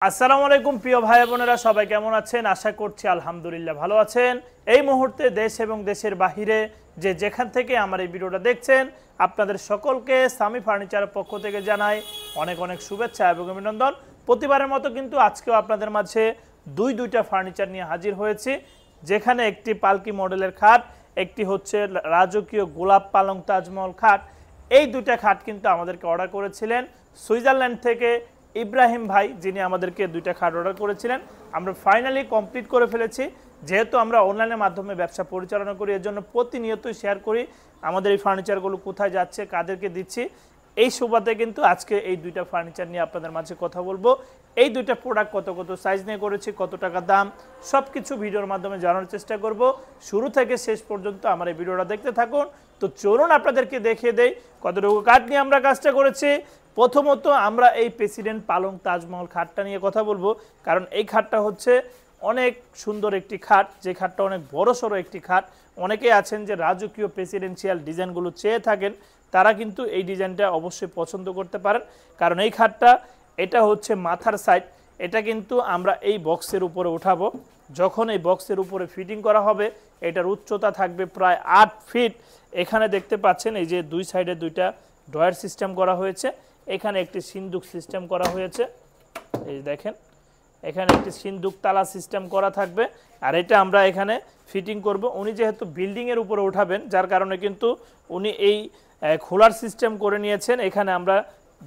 আসসালামু আলাইকুম প্রিয় ভাই বোনেরা, সবাই কেমন আছেন? আশা করছি আলহামদুলিল্লাহ ভালো আছেন। এই মুহূর্তে দেশ এবং দেশের বাহিরে যেখান থেকে আমার এই ভিডিওটা দেখছেন, আপনাদের সকলকে সামি ফার্নিচারের পক্ষ থেকে জানাই অনেক অনেক শুভেচ্ছা এবং অভিনন্দন। প্রতিবারের মতো কিন্তু আজকেও আপনাদের মাঝে দুইটা ফার্নিচার নিয়ে হাজির হয়েছি, যেখানে একটি পালকি মডেলের খাট, একটি হচ্ছে রাজকীয় গোলাপ পালং তাজমহল খাট। এই দুইটা খাট কিন্তু আমাদেরকে অর্ডার করেছিলেন সুইজারল্যান্ড থেকে ইব্রাহিম ভাই, যিনি আমাদেরকে দুইটা খাট অর্ডার করেছিলেন। আমরা ফাইনালি কমপ্লিট করে ফেলেছি। যেহেতু আমরা অনলাইনের মাধ্যমে ব্যবসা পরিচালনা করি, এর জন্য প্রতিনিয়তই শেয়ার করি আমাদের এই ফার্নিচারগুলো কোথায় যাচ্ছে, কাদেরকে দিচ্ছি। এই সুবাদে কিন্তু আজকে এই দুইটা ফার্নিচার নিয়ে আপনাদের মাঝে কথা বলবো। এই দুইটা প্রোডাক্ট কত সাইজ নিয়ে করেছি, কত টাকা দাম, সব কিছু ভিডিওর মাধ্যমে জানার চেষ্টা করব। শুরু থেকে শেষ পর্যন্ত আমার এই ভিডিওটা দেখতে থাকুন। তো চলুন আপনাদেরকে দেখিয়ে দেই কতটুকু কাঠ নিয়ে আমরা কাজটা করেছি। প্রথমত আমরা এই প্রেসিডেন্ট পালং তাজমহল খাটটা নিয়ে কথা বলবো, কারণ এই খাটটা হচ্ছে অনেক সুন্দর একটি খাট, যে খাটটা অনেক বড়সড় একটি খাট। অনেকেই আছেন যে রাজকীয় প্রেসিডেন্সিয়াল ডিজাইনগুলো চেয়ে থাকেন, তারা কিন্তু এই ডিজাইনটা অবশ্যই পছন্দ করতে পারেন। কারণ এই খাটটা, এটা হচ্ছে মাথার সাইড, এটা কিন্তু আমরা এই বক্সের উপরে উঠাবো। যখন এই বক্সের উপরে ফিটিং করা হবে, এটার উচ্চতা থাকবে প্রায় 8 ফিট। এখানে দেখতে পাচ্ছেন এই যে দুই সাইডে দুইটা ড্রয়ার সিস্টেম করা হয়েছে, এখানে একটি সিন্দুক সিস্টেম করা হয়েছে। এই দেখেন, এখানে একটি সিন্দুক তালা সিস্টেম করা থাকবে। আর এটা আমরা এখানে ফিটিং করব। উনি যেহেতু বিল্ডিংয়ের উপরে উঠাবেন, যার কারণে কিন্তু উনি এই খোলার সিস্টেম করে নিয়েছেন। এখানে আমরা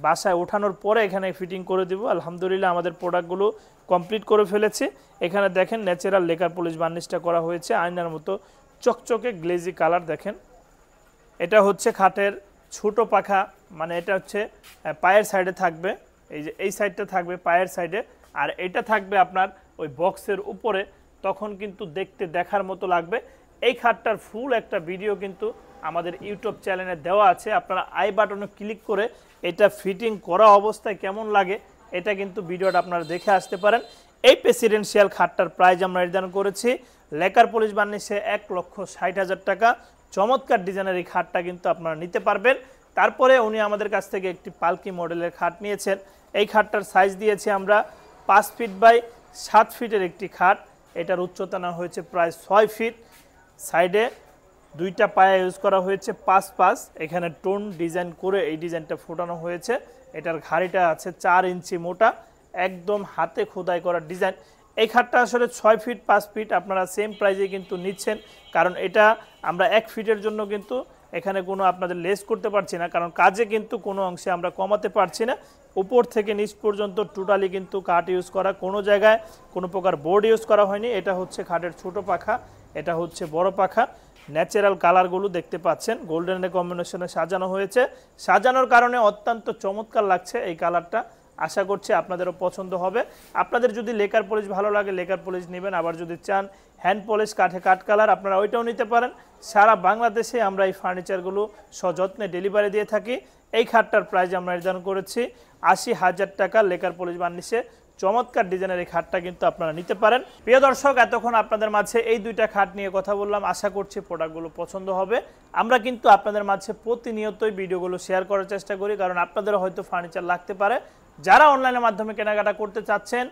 বাসায় ওঠানোর পরে এখানে ফিটিং করে দিব। আলহামদুলিল্লাহ আমাদের প্রোডাক্টগুলো কমপ্লিট করে ফেলেছি। এখানে দেখেন ন্যাচারাল লেকার পলিশ বার্নিশটা করা হয়েছে, আয়নার মতো চকচকে গ্লেজি কালার। দেখেন, এটা হচ্ছে খাটের ছোট পাখা, মানে এটা হচ্ছে পায়ের সাইডে থাকবে, এই যে এই সাইডটা থাকবে পায়ের সাইডে, আর এটা থাকবে আপনার ওই বক্সের উপরে। তখন কিন্তু দেখতে দেখার মতো লাগবে। এই খাটটার ফুল একটা ভিডিও কিন্তু আমাদের ইউটিউব চ্যানেলে দেওয়া আছে, আপনারা আই বাটনে ক্লিক করে এটা ফিটিং করা অবস্থায় কেমন লাগে এটা কিন্তু ভিডিওটা আপনারা দেখে আসতে পারেন। এই প্রেসিডেন্সিয়াল খাটটার প্রাইস আমরা নির্ধারণ করেছি লেকার পলিশ বার্নিশে 1,60,000 টাকা। চমৎকার ডিজাইনের এই খাটটা কিন্তু আপনারা নিতে পারবেন। তারপরে উনি আমাদের কাছ থেকে একটি পালকি মডেলের খাট নিয়েছেন। এই খাটটার সাইজ দিয়েছি আমরা 5 ফিট বাই 7 ফিটের একটি খাট। এটার উচ্চতা না হয়েছে প্রায় 6 ফিট। সাইডে দুইটা পায়া ইউজ করা হয়েছে 5 এখানে টোন ডিজাইন করে এই ডিজাইনটা ফোটানো হয়েছে। এটার ঘাড়িটা আছে 4 ইঞ্চি মোটা, একদম হাতে খোদাই করা ডিজাইন। এই খাটটা আসলে 6 ফিট 5 ফিট আপনারা সেম প্রাইজে কিন্তু নিচ্ছেন, কারণ এটা আমরা 1 ফিটের জন্য কিন্তু এখানে কোনো আপনাদের লেস করতে পারছি না, কারণ কাজে কিন্তু কোনো অংশে আমরা কমাতে পারছি না। উপর থেকে নিচ পর্যন্ত টোটালি কিন্তু কাঠ ইউজ করা, কোনো জায়গায় কোনো প্রকার বোর্ড ইউজ করা হয়নি। এটা হচ্ছে খাটের ছোট পাখা, এটা হচ্ছে বড় পাখা। ন্যাচারাল কালারগুলো দেখতে পাচ্ছেন, গোল্ডেনের কম্বিনেশনে সাজানো হয়েছে। সাজানোর কারণে অত্যন্ত চমৎকার লাগছে এই কালারটা। আশা করছি আপনাদেরও পছন্দ হবে। আপনাদের যদি লেকার পলিশ ভালো লাগে লেকার পলিশ নেবেন, আবার যদি চান হ্যান্ড পলিশ কাঠে কাঠ কালার আপনারা ওইটাও নিতে পারেন। সারা বাংলাদেশে আমরা এই ফার্নিচারগুলো সযত্নে ডেলিভারি দিয়ে থাকি। এই খাটটার প্রাইস আমরা নির্ধারণ করেছি 80,000 টাকা লেকার পলিশ বার্নিশে। চমৎকার ডিজাইনের এই খাটটা কিন্তু আপনারা নিতে পারেন। প্রিয় দর্শক, এতক্ষণ আপনাদের মাঝে এই দুইটা খাট নিয়ে কথা বললাম। আশা করছি প্রোডাক্টগুলো পছন্দ হবে। আমরা কিন্তু আপনাদের মাঝে প্রতিনিয়তই ভিডিওগুলো শেয়ার করার চেষ্টা করি, কারণ আপনাদেরও হয়তো ফার্নিচার লাগতে পারে। যারা অনলাইনের মাধ্যমে কেনাকাটা করতে চাচ্ছেন,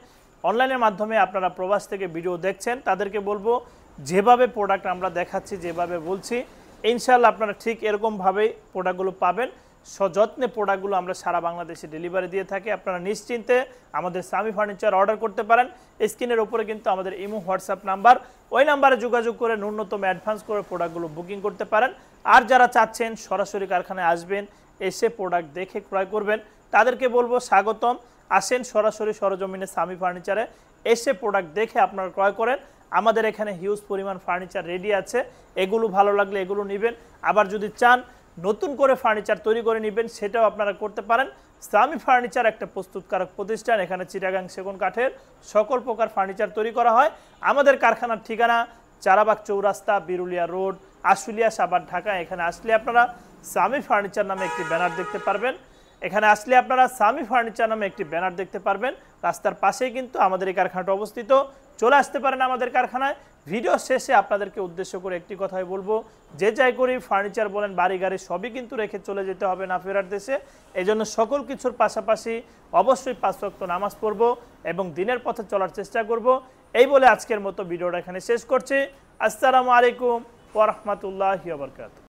অনলাইনের মাধ্যমে আপনারা প্রবাস থেকে ভিডিও দেখছেন, তাদেরকে বলবো যেভাবে প্রোডাক্ট আমরা দেখাচ্ছি, যেভাবে বলছি, ইনশাআল্লাহ আপনারা ঠিক এরকমভাবেই প্রোডাক্টগুলো পাবেন। সযত্নে প্রোডাক্টগুলো আমরা সারা বাংলাদেশে ডেলিভারি দিয়ে থাকি। আপনারা নিশ্চিন্তে আমাদের সামি ফার্নিচার অর্ডার করতে পারেন। স্ক্রিনের উপরে কিন্তু আমাদের ইমো হোয়াটসঅ্যাপ নাম্বার, ওই নাম্বারে যোগাযোগ করে ন্যূনতম অ্যাডভান্স করে প্রোডাক্টগুলো বুকিং করতে পারেন। আর যারা চাচ্ছেন সরাসরি কারখানায় আসবেন, এসে প্রোডাক্ট দেখে ক্রয় করবেন, তাদেরকে বলবো স্বাগতম। আসেন সরাসরি সরজমিনে সামি ফার্নিচারে, এসে প্রোডাক্ট দেখে আপনারা ক্রয় করেন। আমাদের এখানে হিউজ পরিমাণ ফার্নিচার রেডি আছে, এগুলো ভালো লাগলে এগুলো নেবেন। আবার যদি চান নতুন করে ফার্নিচার তৈরি করে নেবেন, সেটাও আপনারা করতে পারেন। সামি ফার্নিচার একটা প্রস্তুতকারক প্রতিষ্ঠান। এখানে চিটাগাং সেগুন কাঠের সকল প্রকার ফার্নিচার তৈরি করা হয়। আমাদের কারখানার ঠিকানা চারাবাগ চৌরাস্তা, বিরুলিয়া রোড, আশুলিয়া, সাভার, ঢাকা। এখানে আসলে আপনারা সামি ফার্নিচার নামে একটি ব্যানার দেখতে পারবেন। এখানে আসলে আপনারা সামি ফার্নিচার নামে একটি ব্যানার দেখতে পারবেন। রাস্তার পাশেই কিন্তু আমাদের এই কারখানাটা অবস্থিত। চলে আসতে পারেন আমাদের কারখানায়। ভিডিও শেষে আপনাদেরকে উদ্দেশ্য করে একটি কথাই বলবো, যে যাই করি ফার্নিচার বলেন বাড়ি গাড়ি সবই কিন্তু রেখে চলে যেতে হবে না ফেরার দেশে। এই জন্য সকল কিছুর পাশাপাশি অবশ্যই 5 ওয়াক্ত নামাজ পড়বো এবং দিনের পথে চলার চেষ্টা করব। এই বলে আজকের মতো ভিডিওটা এখানে শেষ করছি। আসসালামু আলাইকুম ওয়া রাহমাতুল্লাহি ওয়া বারাকাতুহু।